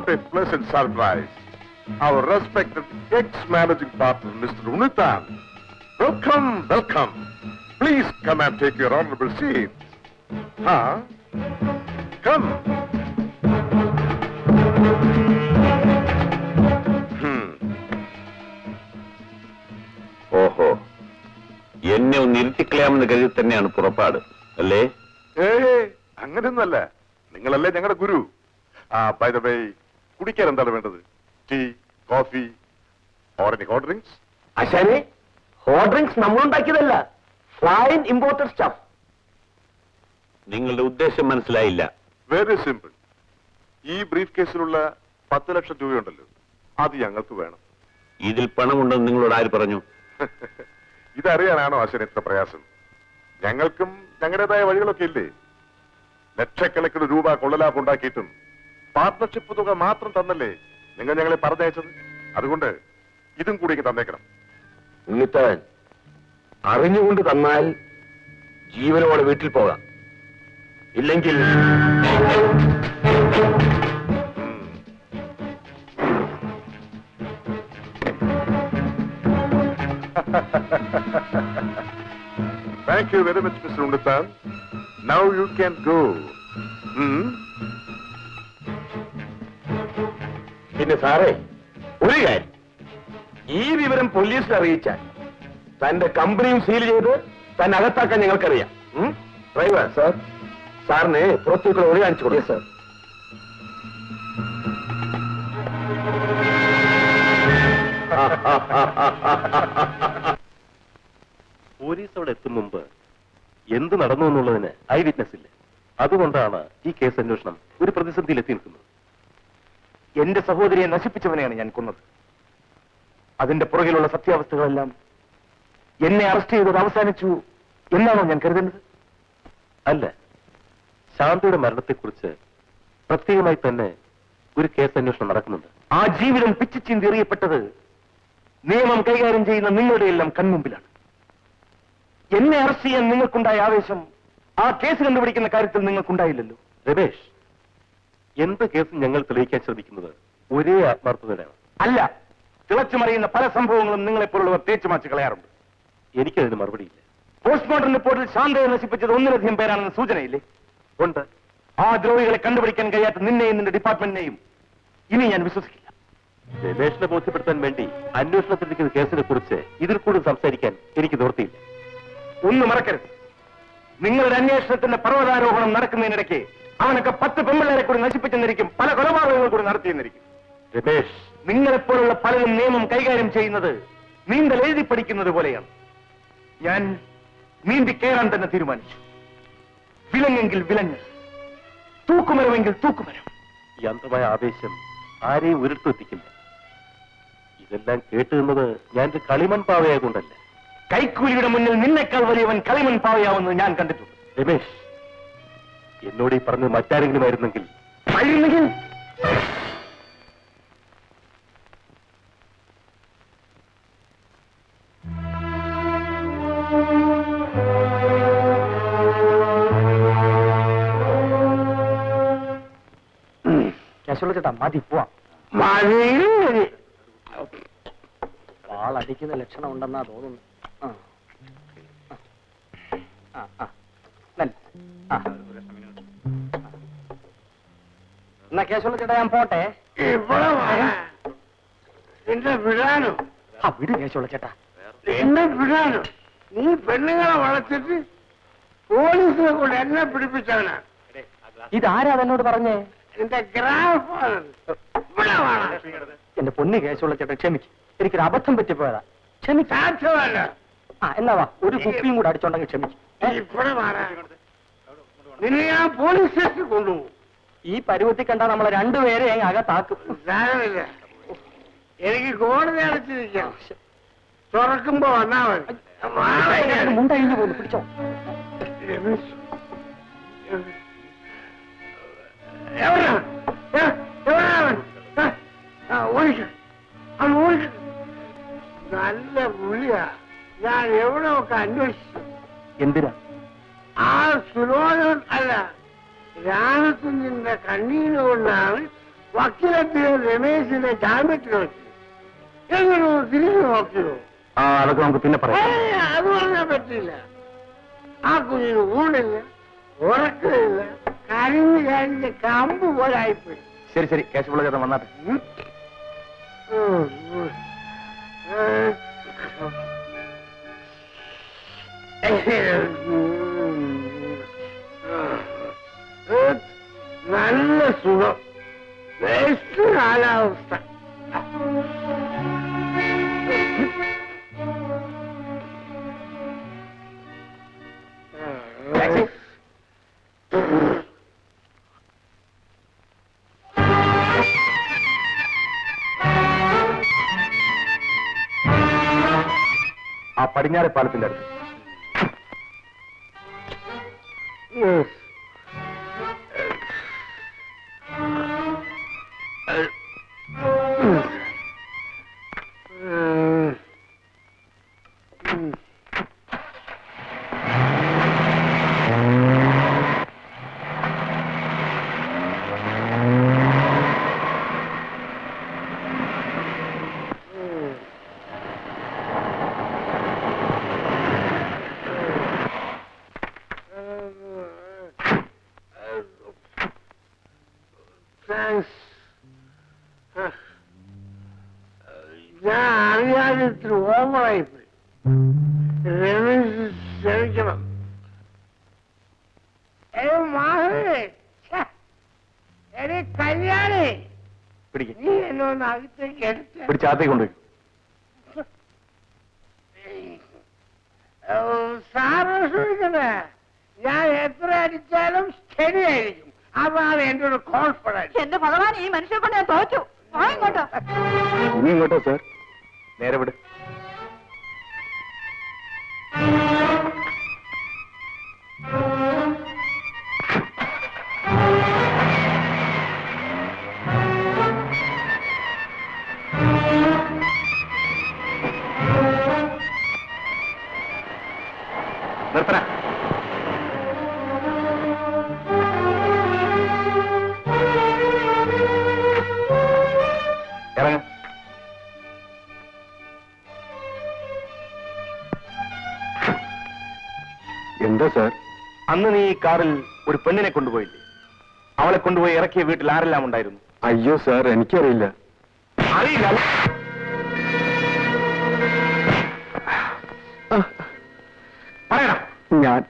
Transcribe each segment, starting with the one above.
what a pleasant surprise. Our respected ex-managing partner, Mr. Unithan. Welcome, welcome. Please come and take your honorable seat. Huh? Come. ഓഹോ, എന്നെ ഒന്ന് ഇരുത്തിക്കളയാമെന്ന് കരുതി തന്നെയാണ് പുറപ്പാട് അല്ലേ? അങ്ങനെയൊന്നല്ല. നിങ്ങളല്ലേ ഞങ്ങളുടെ ഗുരു. ബൈ ദ വേ, കുടിക്കാൻ എന്താണ് വേണ്ടത്? Tea, coffee, or any hot drinks? ആശാനെ, ഹോട്ട് ഡ്രിങ്ക്സ് നമ്മളുണ്ടാക്കിയതല്ല, ഫ്ലൈൻ ഇമ്പോർട്ടഡ് സ്റ്റഫ്. നിങ്ങളുടെ ഉദ്ദേശം മനസ്സിലായില്ല. Very simple. ഈ ബ്രീഫ് കേസിലുള്ള 10 ലക്ഷം രൂപയുണ്ടല്ലോ, അത് ഞങ്ങൾക്ക് വേണം. ഇതിൽ പണമുണ്ടെന്ന് നിങ്ങളോട് ആര് പറഞ്ഞു? ഇതറിയാനാണോ ആശാൻ ഇത്ര പ്രയാസം? ഞങ്ങൾക്കും ഞങ്ങളുടേതായ വഴികളൊക്കെ ഇല്ലേ? ലക്ഷക്കണക്കിന് രൂപ കൊള്ളലാഭം ഉണ്ടാക്കിയിട്ടും പാർട്ട്ണർഷിപ്പ് തുക മാത്രം തന്നല്ലേ നിങ്ങൾ ഞങ്ങളെ പറഞ്ഞയച്ചത്. അതുകൊണ്ട് ഇതും കൂടി തന്നേക്കണം. ഉണ്ണിത്താൻ, അറിഞ്ഞുകൊണ്ട് തന്നാൽ ജീവനോടെ വീട്ടിൽ പോകാം, ഇല്ലെങ്കിൽ Thank you very much, Mr. Unithan. Now you can go. പിന്നെ സാറേ, ഒരു കാര്യം, ഈ വിവരം പോലീസിൽ അറിയിച്ചാൽ തന്റെ കമ്പനിയും സീൽ ചെയ്ത് തന്നെ അകത്താക്കാൻ ഞങ്ങൾക്കറിയാം. ഡ്രൈവർ സാർ, സാറിന് പുറത്തേക്കുള്ള ഒഴി കാണിച്ചു കൊടുക്കും. സാർ, പോലീസ് അവിടെ എത്തും മുമ്പ് എന്ത് നടന്നു എന്നുള്ളതിന് ഐ വിറ്റ്നസ് ഇല്ല. അതുകൊണ്ടാണ് ഈ കേസ് അന്വേഷണം ഒരു പ്രതിസന്ധിയിൽ എത്തി നിൽക്കുന്നത്. എന്റെ സഹോദരിയെ നശിപ്പിച്ചവനെയാണ് ഞാൻ കൊന്നത്. അതിന്റെ പുറകിലുള്ള സത്യാവസ്ഥകളെല്ലാം എന്നെ അറസ്റ്റ് ചെയ്തത് അവസാനിച്ചു എന്നാണോ ഞാൻ കരുതുന്നത്? അല്ല, ശാന്തിയുടെ മരണത്തെക്കുറിച്ച് പ്രത്യേകമായി തന്നെ ഒരു കേസ് അന്വേഷണം നടക്കുന്നുണ്ട്. ആ ജീവിതം പിച്ചിച്ചീന്തി എറിയപ്പെട്ടത് നിയമം കൈകാര്യം ചെയ്യുന്ന നിങ്ങളുടെ എല്ലാം കൺമുമ്പിലാണ്. എന്നെ അറസ്റ്റ് ചെയ്യാൻ നിങ്ങൾക്കുണ്ടായ ആവേശം ആ കേസ് കണ്ടുപിടിക്കുന്ന കാര്യത്തിൽ നിങ്ങൾക്കുണ്ടായില്ലല്ലോ. രമേഷ്, എന്ത് കേസും ഞങ്ങൾ തെളിയിക്കാൻ ശ്രമിക്കുന്നത് ഒരേ ആത്മാർത്ഥതയാണ്. അല്ല, തിളച്ചുമറിയുന്ന പല സംഭവങ്ങളും നിങ്ങളെപ്പോലുള്ളവർ തേച്ചുമാച്ച് കളയാറുണ്ട്. എനിക്കതിന് മറുപടിയില്ല. പോസ്റ്റ്മോർട്ടം റിപ്പോർട്ടിൽ ശാന്തയെ നശിപ്പിച്ചത് 1-ലധികം പേരാണെന്ന് സൂചനയില്ലേ? ഉണ്ട്. ആ ദ്രോഹികളെ കണ്ടുപിടിക്കാൻ കഴിയാത്ത നിന്നെയും നിന്റെ ഡിപ്പാർട്ട്മെന്റിനെയും ഇനി ഞാൻ വിശ്വസിക്കില്ല. രമേഷിനെ ബോധ്യപ്പെടുത്താൻ വേണ്ടി അന്വേഷണത്തിലിരിക്കുന്ന കേസിനെ കുറിച്ച് ഇതിൽ കൂടുതൽ സംസാരിക്കാൻ എനിക്ക് നിവൃത്തിയില്ല. ഒന്ന് മറക്കരുത്, നിങ്ങളുടെ അന്വേഷണത്തിന്റെ പർവ്വതാരോഹണം നടക്കുന്നതിനിടയ്ക്ക് അവനൊക്കെ 10 പെമ്പിള്ളേരെ കൂടി നശിപ്പിച്ചെന്നിരിക്കും, പല കൊലപാതകങ്ങൾ കൂടി നടത്തിയെന്നിരിക്കും. രമേഷ്, നിങ്ങളെപ്പോലുള്ള പലരും നിയമം കൈകാര്യം ചെയ്യുന്നത് നീന്തൽ എഴുതി പഠിക്കുന്നത് പോലെയാണ്. ഞാൻ നീന്തി കയറാൻ തന്നെ തീരുമാനിച്ചു. വിലങ്ങെങ്കിൽ വിലങ്ങ്, തൂക്കുമരമെങ്കിൽ തൂക്കുമരം. ഈ അന്ധമായ ആവേശം ആരെയും ഉരുട്ടെത്തിക്കില്ല. ഇതെല്ലാം കേട്ടുനിന്നത് ഞാനൊരു കളിമൺ പാവയായതുകൊണ്ടല്ല. കൈക്കൂലിയുടെ മുന്നിൽ നിന്നെക്കാൾ വലിയവൻ കളിമൺ പാവയാവുന്നത് ഞാൻ കണ്ടിട്ടുണ്ട്. രമേഷ്, എന്നോട് ഈ പറഞ്ഞത് മറ്റാരെങ്കിലും ആയിരുന്നെങ്കിൽ ചേട്ടാ മതി പോവാം. വാളടിക്കുന്ന ലക്ഷണം ഉണ്ടെന്നാ തോന്നുന്നു. എന്നാ കേശവ ചേട്ടാ ഞാൻ പോട്ടെ. എന്നെ വിടാനോ? വിട് കേശവ ചേട്ടാ. എന്നെ വിടാനോ? നീ പെണ്ണുങ്ങളെ വളർത്തിട്ട് പോലീസിനെ കൊണ്ട് എന്നെ പിടിപ്പിച്ചവനാ. ഇതാരാ എന്നോട് പറഞ്ഞേ? എന്റെ ഗ്രാൻഡ് ഫാദർ. എന്റെ പൊന്ന് കേശവ ചേട്ടാ, ക്ഷമിക്കും, എനിക്കൊരു അബദ്ധം പറ്റിപ്പോയതാ. സാധ്യമല്ല. എന്നാ വാ, ഒരു കുപ്പിയും കൂടെ അടിച്ചോണ്ടെങ്കിൽ ക്ഷമിക്കും. ഇവിടെ നിന്നെ ഞാൻ പോലീസ് സ്റ്റേഷനിൽ കൊണ്ടുപോകും. ഈ പരുവത്തിൽ കണ്ടാ നമ്മളെ രണ്ടുപേരെ അങ്ങ് അകത്താക്കും. സാരമില്ല, എനിക്ക് കോടതി അടച്ചിരിക്കാം. തുറക്കുമ്പോ വന്നാ മതി. മുണ്ടഴിഞ്ഞു പോകുന്നു, പിടിച്ചോ. നല്ല പുള്ളിയാ. ഞാൻ എവിടെയൊക്കെ അന്വേഷിച്ചു. എന്തിനാ? ആ സുലോചൻ അല്ല, രാമകുഞ്ഞിന്റെ കണ്ണീര് കൊണ്ടാണ് വക്കീലെത്തിയ രമേശിന്റെ ജാമ്യത്തിൽ വെച്ച് എങ്ങനെ തിരിഞ്ഞു നോക്കിയോ? ആ അതൊക്കെ നമുക്ക് പിന്നെ പറയാം. അത് പറഞ്ഞാൽ പറ്റില്ല. ആ കുഞ്ഞിന് ഊണില്ല, ഉറക്കമില്ല, കരിഞ്ഞ് കരിഞ്ഞ് കമ്പ് പോലെ ആയിപ്പോയി. ശരി ശരി, കേശവപിള്ള ചേട്ടൻ വന്നാട്ടെ. നല്ല സുഖം, ബെസ്റ്റ് കാലാവസ്ഥ. ആ പടിഞ്ഞാറെ പാലത്തിന്റെ അടുത്ത്. ഞാൻ അറിയാതെ ഇത്തിരി ഓവറായിപ്പോയി. രമേശ് ക്ഷമിക്കണം. എടേ കല്യാണി, നീ എന്നെ ഒന്ന് അകത്തേക്ക് എടുത്ത് പിടിച്ചാത്തേക്ക് കൊണ്ടുപോയി. സാറ് ശ്രമിക്കണേ, ഞാൻ എത്ര അടിച്ചാലും ശരിയായിരിക്കും. അതാണ് എന്റെ ഒരു കോൺഫിഡൻസ്. എന്റെ ഭഗവാൻ, ഈ മനുഷ്യനെ കൊണ്ട് ഞാൻ തോറ്റു. ഇങ്ങോട്ടോ ഇനി ഇങ്ങോട്ടോ സാർ, നേരെ വിട്. നിർത്തണ. ഇറങ്ങ. എന്താ സാർ? അന്ന് നീ ഈ കാറിൽ ഒരു പെണ്ണിനെ കൊണ്ടുപോയില്ലേ? അവളെ കൊണ്ടുപോയി ഇറക്കിയ വീട്ടിൽ ആരെല്ലാം ഉണ്ടായിരുന്നു? അയ്യോ സാർ, എനിക്കറിയില്ല. അറിയില്ല? പറയണം. ഞാൻ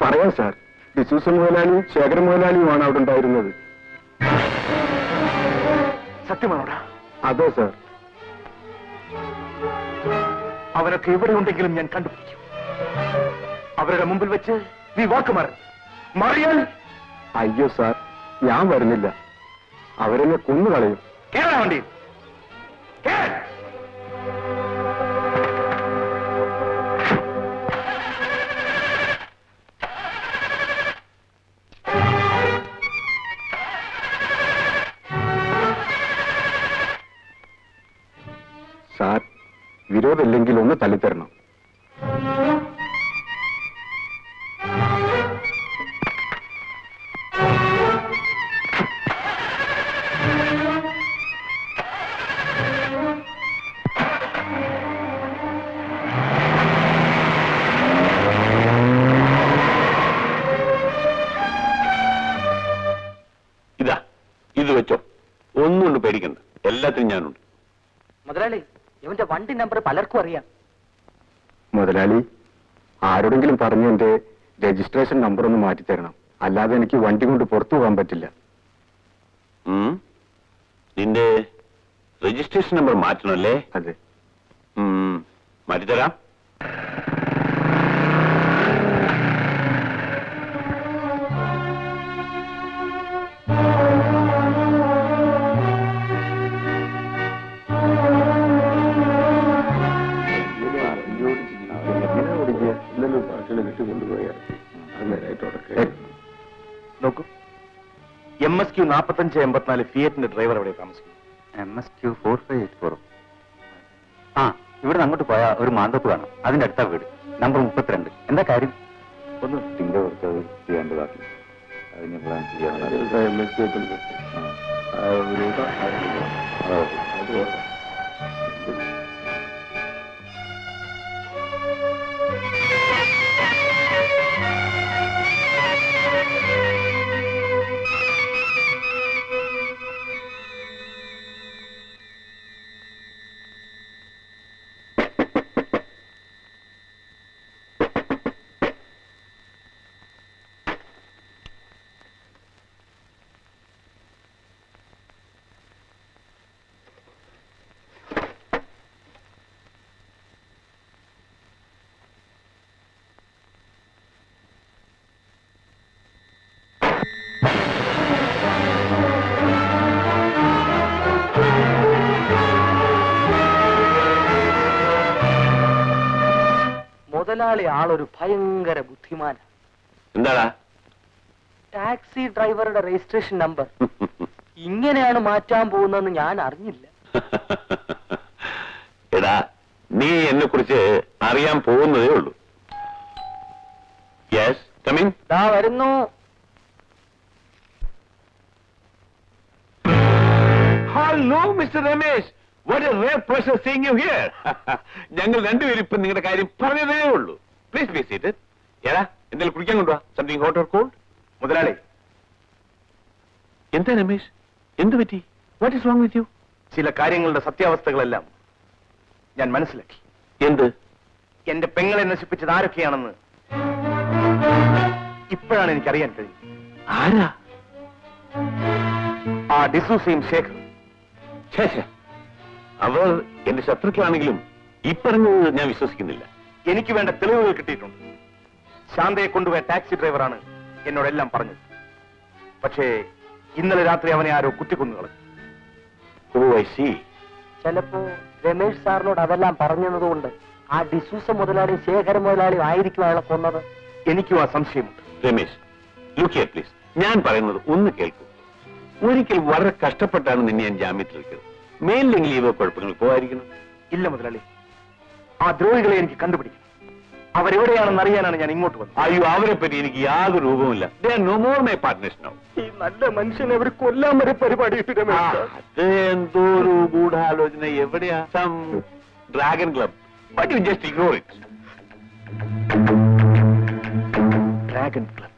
പറയാം സാർ. ഡിസൂസ മുതലാളിയും ശേഖര മുതലാളിയുമാണ് അവിടെ ഉണ്ടായിരുന്നത്. സത്യമാണോടാ? അതെ സാർ. അവരൊക്കെ എവിടെ ഉണ്ടെങ്കിലും ഞാൻ കണ്ടുപിടിക്കും. അവരുടെ മുമ്പിൽ വെച്ച് നീ വാക്ക് മറിയാൽ. അയ്യോ സാർ, ഞാൻ വരുന്നില്ല. അവരെന്നെ കൊന്നുകളയും. കേരള വണ്ടി സാർ, വിരോധമില്ലെങ്കിൽ ഒന്ന് തള്ളിത്തരണം. ഇതാ, ഇത് വെച്ചോ. ഒന്നുകൊണ്ട് പേടിക്കണ്ട, എല്ലാത്തിനും ഞാനുണ്ട്. മുതലാളി, ഇവന്റെ വണ്ടി നമ്പർ പലർക്കും അറിയാം. മുതലാളി, ആരോടെങ്കിലും പറഞ്ഞ് എന്റെ രജിസ്ട്രേഷൻ നമ്പർ ഒന്ന് മാറ്റിത്തരണം. അല്ലാതെ എനിക്ക് വണ്ടി കൊണ്ട് പുറത്തു പോകാൻ പറ്റില്ല. നിന്റെ രജിസ്ട്രേഷൻ നമ്പർ മാറ്റണല്ലേ? അതെ. മാറ്റിത്തരാം. നോക്കൂ, MSQ 4584 ഫിയറ്റിന്റെ ഡ്രൈവർ എവിടെ താമസിക്കും? MSQ 4584. ആ, ഇവിടെ അങ്ങോട്ട് പോയാ ഒരു മാന്തോപ്പ് കാണാം. അതിന്റെ അടുത്ത വീട്, നമ്പർ 32. എന്താ കാര്യം? ഒന്ന് ടിങ്ക വർക്ക് ചെയ്യാണ്ട് ബാക്കി അതിന് പ്ലാൻ ചെയ്യാൻ മുതലാളി ആളൊരു ഭയങ്കര ബുദ്ധിമാന. എന്താടാ? ടാക്സി ഡ്രൈവറുടെ രജിസ്ട്രേഷൻ നമ്പർ ഇങ്ങനെയാണ് മാറ്റാൻ പോകുന്നതെന്ന് ഞാൻ അറിഞ്ഞില്ല. എടാ, നീ എന്നെ കുറിച്ച് അറിയാൻ പോകുന്നതേ ഉള്ളൂ. Yes, come in. ദാ വരുന്നു. Hello mister Ramesh, what A rare pleasure seeing you here. ഞങ്ങൾ രണ്ടുപേരും ഇപ്പം നിങ്ങളുടെ കാര്യം പറഞ്ഞതേ ഉള്ളൂ. Please please seat. എടാ, എന്തെങ്കിലും കുടിക്കാൻ കൊണ്ടുവാ. Something hot or called? മുതലാളി, എന്താ രമേശ്, എന്ത് പറ്റി? What is wrong with you? ചില കാര്യങ്ങളുടെ സത്യാവസ്ഥകളെല്ലാം ഞാൻ മനസ്സിലാക്കി. എന്ത്? എന്റെ പെങ്ങളെ നശിപ്പിച്ചത് ആരൊക്കെയാണെന്ന് ഇപ്പോഴാണ് എനിക്കറിയാൻ കഴിയും. ആരാ? ആ ഡിസൂസയും ശേഖർ. ശേഷ അവർ എന്റെ ശത്രുക്കളാണെങ്കിലും ഇപ്പറഞ്ഞത് ഞാൻ വിശ്വസിക്കുന്നില്ല. എനിക്ക് വേണ്ട തെളിവുകൾ കിട്ടിയിട്ടുണ്ട്. ശാന്തയെ കൊണ്ടുപോയ ടാക്സി ഡ്രൈവറാണ് എന്നോടെല്ലാം പറഞ്ഞത്. പക്ഷേ ഇന്നലെ രാത്രി അവനെ ആരോ കുത്തിക്കൊന്നുകളഞ്ഞു. ഓ, ഐ സീ. ചിലപ്പോ രമേഷ് സാറിനോട് അതെല്ലാം പറഞ്ഞതുകൊണ്ട് ആ ഡിസൂസ മുതലാളി ശേഖര മുതലാളി ആയിരിക്കും അയാളെ കൊന്നത്. എനിക്കും ആ സംശയമുണ്ട്. Ramesh, look here please. ഞാൻ പറയുന്നത് ഒന്ന് കേൾക്കൂ. ഒരിക്കൽ വളരെ കഷ്ടപ്പെട്ടാണ് നിന്നെ ഞാൻ ജാമ്യത്തിലെടുത്തത്. മേലിലെങ്കിൽ ഈ കുഴപ്പങ്ങൾ പോകാതിരിക്കണം. ഇല്ല മുതലാളി, ആ ദ്രോഹികളെ എനിക്ക് കണ്ടുപിടിക്കണം. അവരെവിടെയാണെന്ന് അറിയാനാണ് ഞാൻ ഇങ്ങോട്ട് വന്നത്. അയ്യോ, അവരെ പറ്റി എനിക്ക് യാതൊരു രൂപവുമില്ല. They are no more my partners now. ഈ നല്ല മനുഷ്യനെ അവർ കൊല്ലാൻ വരെ പരിപാടി ഇട്ടു രമേശ്. അത് എന്തോ ഒരു ഗൂഢാലോചന. എവിടെയാ? Some dragon club. But you just ignore it. Dragon club.